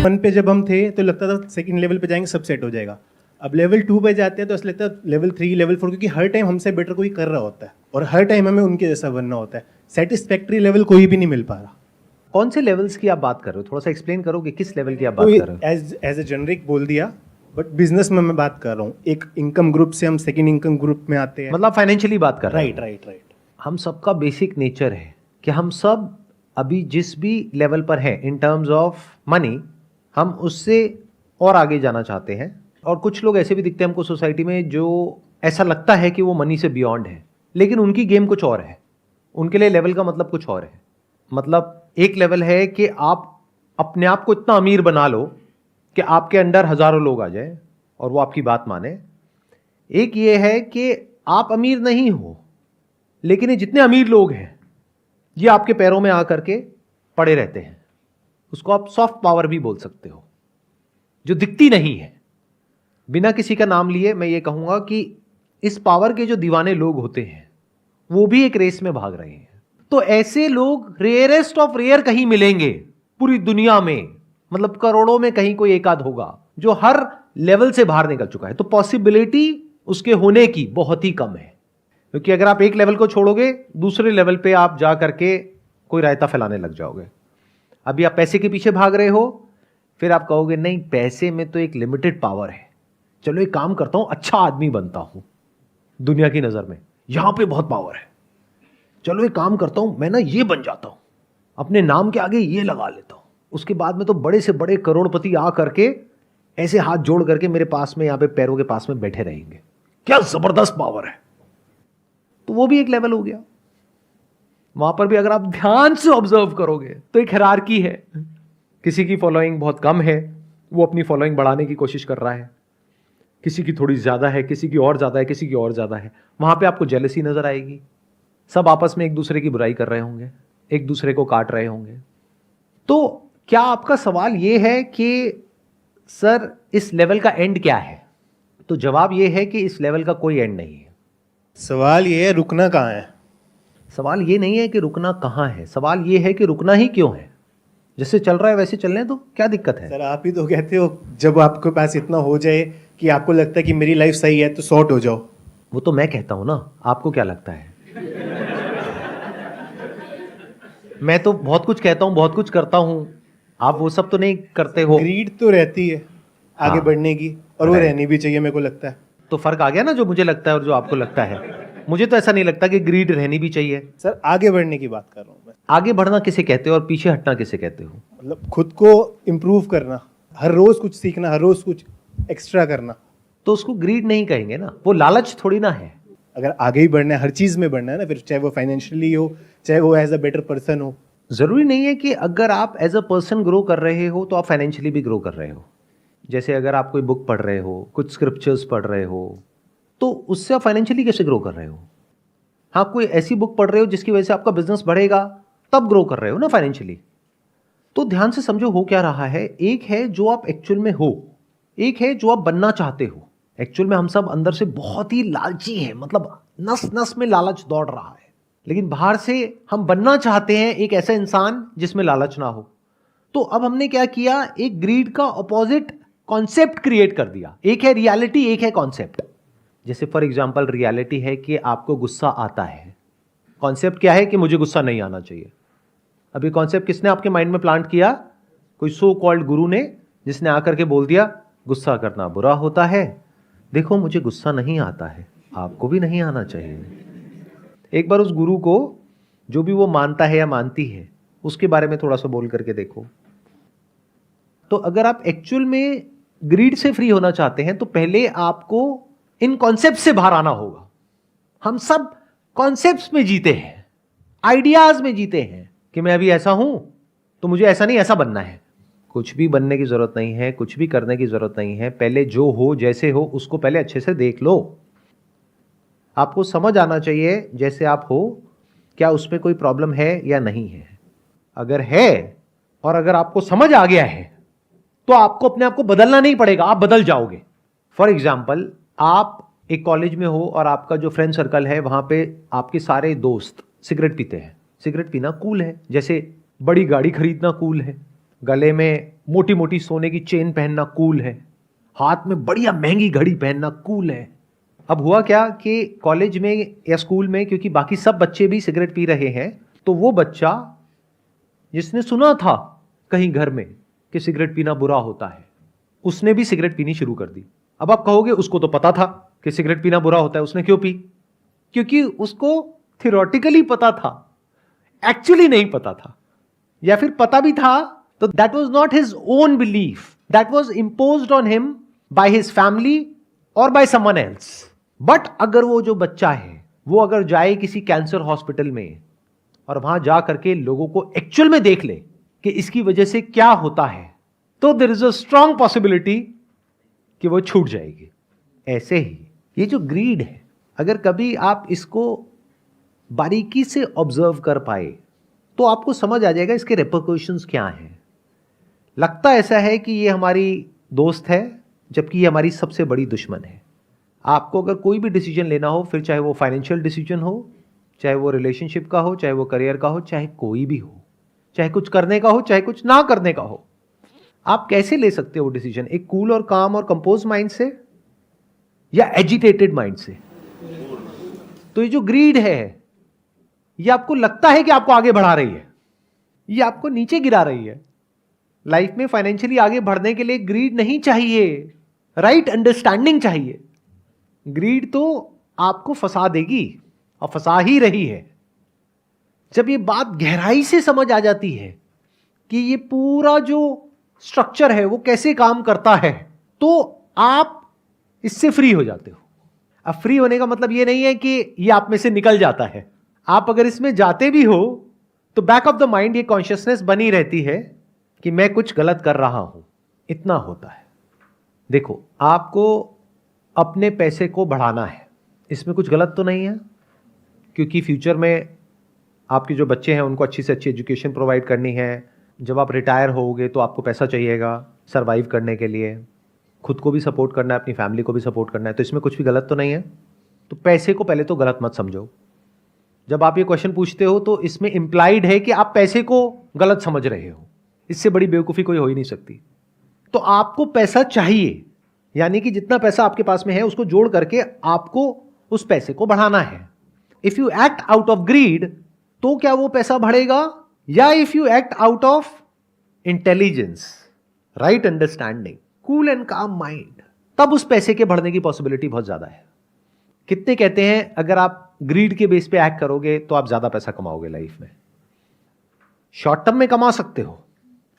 1 पे जब हम थे तो लगता था सेकंड लेवल पे जाएंगे सब सेट हो जाएगा। अब लेवल 2 पे जाते हैं तो ऐसा लगता है लेवल 3 लेवल 4, क्योंकि हर टाइम हमसे बेटर कोई कर रहा होता है और हर टाइम हमें उनके जैसा बनना होता है। सेटिस्फैक्ट्री लेवल कोई भी नहीं मिल पा रहा। कौन से लेवल्स की आप बात कर रहे हो, थोड़ा सा एक्सप्लेन करो कि किस लेवल की आप बात तो कर रहे हो। एज ए जेनरिक बोल दिया, बट बिजनेस में मैं बात कर रहा हूँ। एक इनकम ग्रुप से हम सेकंड इनकम ग्रुप में आते हैं। मतलब फाइनेंशियली बात कर रहे हैं। राइट। हम सबका बेसिक नेचर है कि हम सब अभी जिस भी लेवल पर हैं इन टर्म्स ऑफ मनी, हम उससे और आगे जाना चाहते हैं। और कुछ लोग ऐसे भी दिखते हैं हमको सोसाइटी में जो ऐसा लगता है कि वो मनी से बियॉन्ड है, लेकिन उनकी गेम कुछ और है। उनके लिए लेवल का मतलब कुछ और है। मतलब एक लेवल है कि आप अपने आप को इतना अमीर बना लो कि आपके अंडर हजारों लोग आ जाए और वो आपकी बात माने। एक ये है कि आप अमीर नहीं हो, लेकिन ये जितने अमीर लोग हैं ये आपके पैरों में आकर के पड़े रहते हैं। उसको आप सॉफ्ट पावर भी बोल सकते हो, जो दिखती नहीं है। बिना किसी का नाम लिए मैं ये कहूंगा कि इस पावर के जो दीवाने लोग होते हैं वो भी एक रेस में भाग रहे हैं। तो ऐसे लोग रेयरेस्ट ऑफ रेयर कहीं मिलेंगे पूरी दुनिया में, मतलब करोड़ों में कहीं कोई एक आध होगा जो हर लेवल से बाहर निकल चुका है। तो पॉसिबिलिटी उसके होने की बहुत ही कम है, क्योंकि अगर आप एक लेवल को छोड़ोगे दूसरे लेवल पे आप जा करके कोई रायता फैलाने लग जाओगे। अभी आप पैसे के पीछे भाग रहे हो, फिर आप कहोगे नहीं पैसे में तो एक लिमिटेड पावर है, चलो एक काम करता हूं अच्छा आदमी बनता हूं दुनिया की नजर में, यहां पे बहुत पावर है, चलो एक काम करता हूं मैं ना ये बन जाता हूं, अपने नाम के आगे ये लगा लेता हूं, उसके बाद में तो बड़े से बड़े करोड़पति आ करके ऐसे हाथ जोड़ करके मेरे पास में यहां पे पैरों के पास में बैठे रहेंगे, क्या जबरदस्त पावर है। तो वो भी एक लेवल हो गया। वहां पर भी अगर आप ध्यान से ऑब्जर्व करोगे तो एक हायरार्की है। किसी की फॉलोइंग बहुत कम है, वो अपनी फॉलोइंग बढ़ाने की कोशिश कर रहा है। किसी की थोड़ी ज्यादा है, किसी की और ज्यादा है, किसी की और ज्यादा है। वहां पे आपको जेलसी नजर आएगी। सब आपस में एक दूसरे की बुराई कर रहे होंगे, एक दूसरे को काट रहे होंगे। तो क्या आपका सवाल यह है कि सर इस लेवल का एंड क्या है? तो जवाब यह है कि इस लेवल का कोई एंड नहीं है। सवाल ये है रुकना कहाँ है। सवाल ये नहीं है कि रुकना कहाँ है, सवाल ये है कि रुकना ही क्यों है। जैसे चल रहा है वैसे चलने दो, क्या दिक्कत है? सर आप ही तो कहते हो जब आपके पास इतना हो जाए कि आपको लगता है कि मेरी लाइफ सही है तो सॉर्ट हो जाओ। वो तो मैं कहता हूं ना, आपको क्या लगता है? मैं तो बहुत कुछ कहता हूं, बहुत कुछ करता हूं, आप वो सब तो नहीं करते हो। ग्रीड तो रहती है आगे हाँ, बढ़ने की, और वो रहनी भी चाहिए मेरे को लगता है। तो फर्क आ गया ना, जो मुझे लगता है और जो आपको लगता है। मुझे तो ऐसा नहीं लगता कि ग्रीड रहनी भी चाहिए। सर आगे बढ़ने की बात कर रहा हूँ मैं। आगे बढ़ना किसे कहते हो और पीछे हटना किसे कहते हो? मतलब खुद को इम्प्रूव करना, हर रोज कुछ सीखना, हर रोज कुछ एक्स्ट्रा करना। तो उसको ग्रीड नहीं कहेंगे ना, वो लालच थोड़ी ना है। अगर आगे ही बढ़ना है, हर चीज में बढ़ना है ना, फिर चाहे वो फाइनेंशियली हो, चाहे वो एज अ बेटर पर्सन हो। जरूरी नहीं है कि अगर आप एज अ पर्सन ग्रो कर रहे हो तो आप फाइनेंशियली भी ग्रो कर रहे हो। जैसे अगर आप कोई बुक पढ़ रहे हो, कुछ स्क्रिप्चर्स पढ़ रहे हो, तो उससे आप फाइनेंशियली कैसे ग्रो कर रहे हो? हाँ, कोई ऐसी बुक पढ़ रहे हो जिसकी वजह से आपका बिजनेस बढ़ेगा, तब ग्रो कर रहे हो ना फाइनेंशियली। तो ध्यान से समझो हो क्या रहा है। एक है जो आप एक्चुअल में हो, एक है जो आप बनना चाहते हो। एक्चुअल में हम सब अंदर से बहुत ही लालची हैं, मतलब नस नस में लालच दौड़ रहा है, लेकिन बाहर से हम बनना चाहते हैं एक ऐसा इंसान जिसमें लालच ना हो। तो अब हमने क्या किया, एक ग्रीड का ऑपोजिट कॉन्सेप्ट क्रिएट कर दिया। एक है रियलिटी, एक है कॉन्सेप्ट। जैसे फॉर एग्जांपल रियलिटी है कि आपको गुस्सा आता है, कॉन्सेप्ट क्या है कि मुझे गुस्सा नहीं आना चाहिए। अभी कॉन्सेप्ट किसने आपके माइंड में प्लांट किया? कोई सो कॉल्ड गुरु ने, जिसने आकर के बोल दिया गुस्सा करना बुरा होता है, देखो मुझे गुस्सा नहीं आता है, आपको भी नहीं आना चाहिए। एक बार उस गुरु को, जो भी वो मानता है या मानती है, उसके बारे में थोड़ा सा बोल करके देखो। तो अगर आप एक्चुअल में ग्रीड से फ्री होना चाहते हैं तो पहले आपको इन कॉन्सेप्ट से बाहर आना होगा। हम सब कॉन्सेप्ट्स में जीते हैं, आइडियाज में जीते हैं कि मैं अभी ऐसा हूं तो मुझे ऐसा नहीं ऐसा बनना है। कुछ भी बनने की जरूरत नहीं है, कुछ भी करने की जरूरत नहीं है। पहले जो हो जैसे हो उसको पहले अच्छे से देख लो। आपको समझ आना चाहिए जैसे आप हो, क्या उसमें कोई प्रॉब्लम है या नहीं है। अगर है और अगर आपको समझ आ गया है तो आपको अपने आप को बदलना नहीं पड़ेगा, आप बदल जाओगे। फॉर एग्जाम्पल, आप एक कॉलेज में हो और आपका जो फ्रेंड सर्कल है वहां पे आपके सारे दोस्त सिगरेट पीते हैं। सिगरेट पीना कूल है, जैसे बड़ी गाड़ी खरीदना कूल है। गले में मोटी मोटी सोने की चेन पहनना कूल है, हाथ में बढ़िया महंगी घड़ी पहनना कूल है। अब हुआ क्या कि कॉलेज में या स्कूल में, क्योंकि बाकी सब बच्चे भी सिगरेट पी रहे हैं, तो वो बच्चा जिसने सुना था कहीं घर में कि सिगरेट पीना बुरा होता है, उसने भी सिगरेट पीनी शुरू कर दी। अब आप कहोगे उसको तो पता था कि सिगरेट पीना बुरा होता है, उसने क्यों पी? क्योंकि उसको थियोरेटिकली पता था, एक्चुअली नहीं पता था, या फिर पता भी था तो that was not his own belief, that was imposed on him by his family और बाय समवन एल्स। बट अगर वो जो बच्चा है वो अगर जाए किसी कैंसर हॉस्पिटल में और वहां जा करके लोगों को एक्चुअल में देख ले कि इसकी वजह से क्या होता है, तो there is a strong possibility कि वो छूट जाएगी। ऐसे ही ये जो ग्रीड है, अगर कभी आप इसको बारीकी से ऑब्जर्व कर पाए तो आपको समझ आ जाएगा इसके रिपरकशंस क्या हैं। लगता ऐसा है कि ये हमारी दोस्त है, जबकि ये हमारी सबसे बड़ी दुश्मन है। आपको अगर कोई भी डिसीजन लेना हो, फिर चाहे वो फाइनेंशियल डिसीजन हो, चाहे वो रिलेशनशिप का हो, चाहे वो करियर का हो, चाहे कोई भी हो, चाहे कुछ करने का हो, चाहे कुछ ना करने का हो, आप कैसे ले सकते हो डिसीजन? एक कूल और काम और कंपोज माइंड से या एजिटेटेड माइंड से? तो ये जो ग्रीड है, ये आपको लगता है कि आपको आगे बढ़ा रही है, ये आपको नीचे गिरा रही है। लाइफ में फाइनेंशियली आगे बढ़ने के लिए ग्रीड नहीं चाहिए, राइट अंडरस्टैंडिंग चाहिए। ग्रीड तो आपको फंसा देगी और फंसा ही रही है। जब ये बात गहराई से समझ आ जाती है कि ये पूरा जो स्ट्रक्चर है वो कैसे काम करता है, तो आप इससे फ्री हो जाते हो। अब फ्री होने का मतलब ये नहीं है कि ये आप में से निकल जाता है। आप अगर इसमें जाते भी हो तो बैक ऑफ द माइंड ये कॉन्शियसनेस बनी रहती है कि मैं कुछ गलत कर रहा हूं। इतना होता है। देखो, आपको अपने पैसे को बढ़ाना है, इसमें कुछ गलत तो नहीं है, क्योंकि फ्यूचर में आपके जो बच्चे हैं उनको अच्छी से अच्छी एजुकेशन प्रोवाइड करनी है। जब आप रिटायर होगे तो आपको पैसा चाहिएगा सर्वाइव करने के लिए, खुद को भी सपोर्ट करना है, अपनी फैमिली को भी सपोर्ट करना है, तो इसमें कुछ भी गलत तो नहीं है। तो पैसे को पहले तो गलत मत समझो। जब आप ये क्वेश्चन पूछते हो तो इसमें इंप्लाइड है कि आप पैसे को गलत समझ रहे हो। इससे बड़ी बेवकूफ़ी कोई हो ही नहीं सकती। तो आपको पैसा चाहिए, यानी कि जितना पैसा आपके पास में है उसको जोड़ करके आपको उस पैसे को बढ़ाना है। If you act out of greed तो क्या वो पैसा बढ़ेगा, या if you act out of intelligence, right understanding, cool and calm mind, तब उस पैसे के बढ़ने की पॉसिबिलिटी बहुत ज्यादा है। कितने कहते हैं अगर आप ग्रीड के बेस पे एक्ट करोगे तो आप ज्यादा पैसा कमाओगे लाइफ में? शॉर्ट टर्म में कमा सकते हो,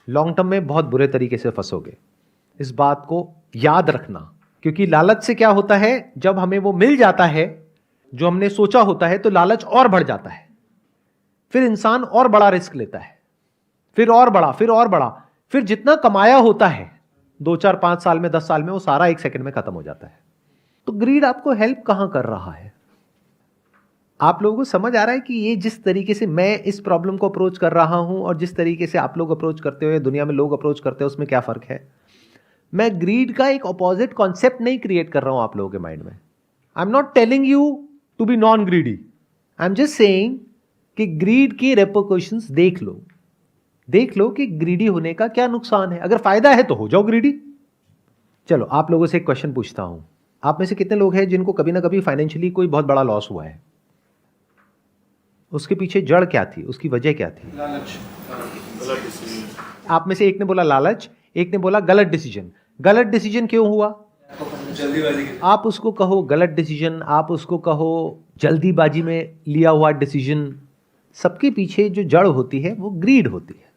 लॉन्ग टर्म में बहुत बुरे तरीके से फंसोगे। इस बात को याद रखना, क्योंकि लालच से क्या होता है, जब हमें वो मिल जाता है जो हमने सोचा होता है तो लालच और बढ़ जाता है। फिर इंसान और बड़ा रिस्क लेता है, फिर और बड़ा, फिर और बड़ा, फिर जितना कमाया होता है 2, 4, 5 साल में, 10 साल में, वो सारा 1 सेकंड में खत्म हो जाता है। तो ग्रीड आपको हेल्प कहां कर रहा है? आप लोगों को समझ आ रहा है कि ये जिस तरीके से मैं इस प्रॉब्लम को अप्रोच कर रहा हूं और जिस तरीके से आप लोग अप्रोच करते हो, दुनिया में लोग अप्रोच करते हो, उसमें क्या फर्क है? मैं ग्रीड का एक ऑपोजिट कॉन्सेप्ट नहीं क्रिएट कर रहा हूं आप लोगों के माइंड में। I am not telling you to be non greedy, I am just saying कि ग्रीड की रेपरकशंस देख लो, देख लो कि ग्रीडी होने का क्या नुकसान है। अगर फायदा है तो हो जाओ ग्रीडी। चलो, आप लोगों से एक क्वेश्चन पूछता हूं, आप में से कितने लोग हैं जिनको कभी ना कभी फाइनेंशियली कोई बहुत बड़ा लॉस हुआ है? उसके पीछे जड़ क्या थी, उसकी वजह क्या थी? लालच, गलत डिसीजन। आप में से एक ने बोला लालच, एक ने बोला गलत डिसीजन। गलत डिसीजन क्यों हुआ? जल्दीबाजी की। आप उसको कहो गलत डिसीजन, आप उसको कहो जल्दीबाजी में लिया हुआ डिसीजन, सबके पीछे जो जड़ होती है वो ग्रीड होती है।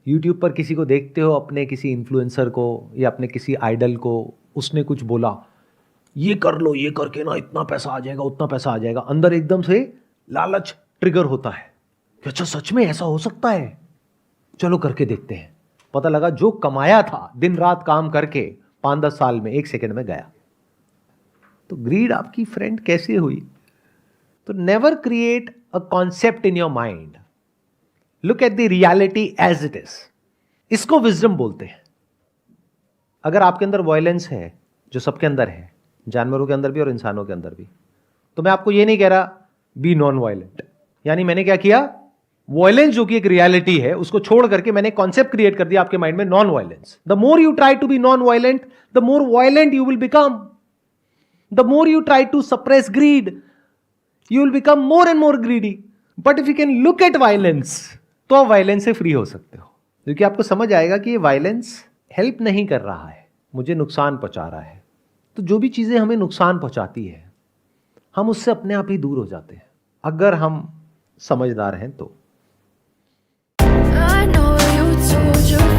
यूट्यूब पर किसी को देखते हो, अपने किसी इन्फ्लुएंसर को या अपने किसी आइडल को, उसने कुछ बोला, ये कर लो, ये करके ना इतना पैसा आ जाएगा, उतना पैसा आ जाएगा, अंदर एकदम से लालच ट्रिगर होता है कि अच्छा सच में ऐसा हो सकता है, चलो करके देखते हैं। पता लगा जो कमाया था दिन रात काम करके 5-10 साल में 1 सेकंड में गया। तो ग्रीड आपकी फ्रेंड कैसे हुई? तो never create a concept in your mind, look at the reality as it is. इसको विजडम बोलते हैं। अगर आपके अंदर वायलेंस है, जो सबके अंदर है, जानवरों के अंदर भी और इंसानों के अंदर भी, तो मैं आपको ये नहीं कह रहा बी नॉन वायलेंट, यानी मैंने क्या किया, वायलेंस जो कि एक रियलिटी है उसको छोड़ करके मैंने कॉन्सेप्ट क्रिएट कर दिया आपके माइंड में, non violence. The more you try to be non violent, the more violent you will become. The more you try to suppress greed, you will become more and more greedy. But if you can look at violence, तो आप violence से free हो सकते हो, क्योंकि आपको समझ आएगा कि ये वायलेंस हेल्प नहीं कर रहा है, मुझे नुकसान पहुंचा रहा है. तो जो भी चीजें हमें नुकसान पहुंचाती है हम उससे अपने आप ही दूर हो जाते हैं, अगर हम समझदार हैं तो. I know you told your